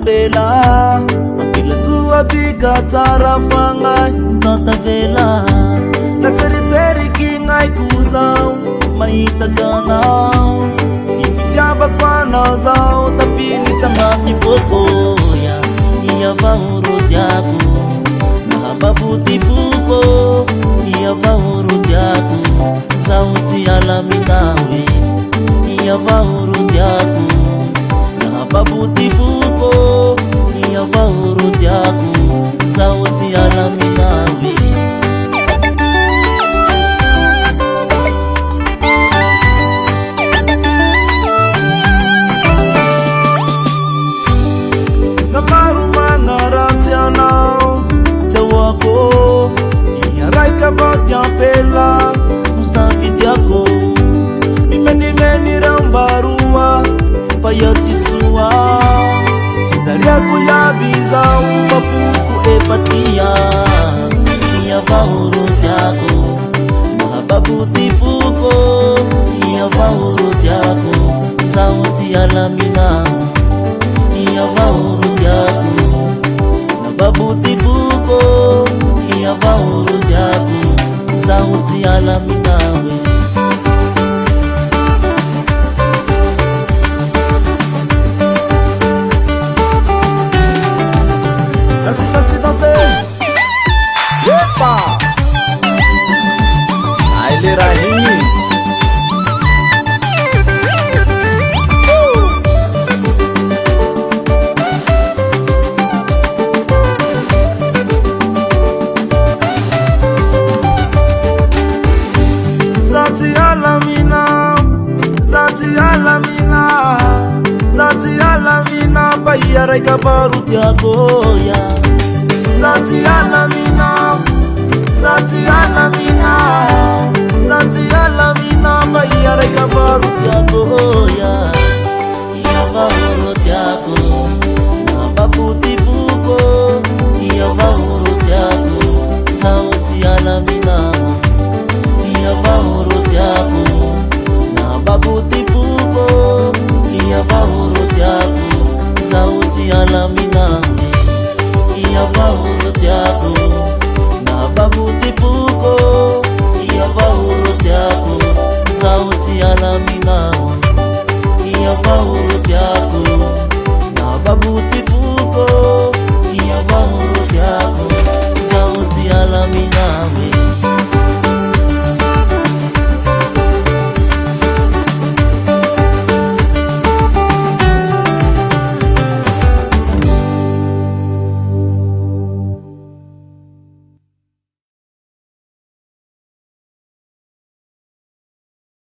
bela Mapila sua bika tsara fangai Zata vela Na tseri kingai kuzau Mahita ganau Kifitiava kwanau zau Tapili tangaki fokoya Ia vauru jaku Mahababuti fuko Ia vauru jaku Sauti alaminawe Ia vauru jaku Mahababuti fuko Ia vauru jaku Sauti alaminawe Pela musafidiako Mimeni rambarua Fayati suwa Tindariako ya biza Upafuku epatia Ia vauru diako Mahababuti fuko Ia vauru diako Sauti alamina Ia vauru diako Mahababuti fuko Ia vauru diako Sauti alaminawe Danse Yepa Aile Rahimi Zati alamina Bayara ikabaru diagoya Zati alamina Bayara ikabaru diagoya Ia vauru diago Mahababuti fuko Ia vauru diago Sauti alamina Ia vauru diago Mahababuti fuko Ia vauru diago Sauti alaminawe Ia vauru diago Mahababuti fuko Ia vauru diago Sauti alaminawe Ia vauru diago Mahababuti fuko Ia vauru diago Sauti alaminawe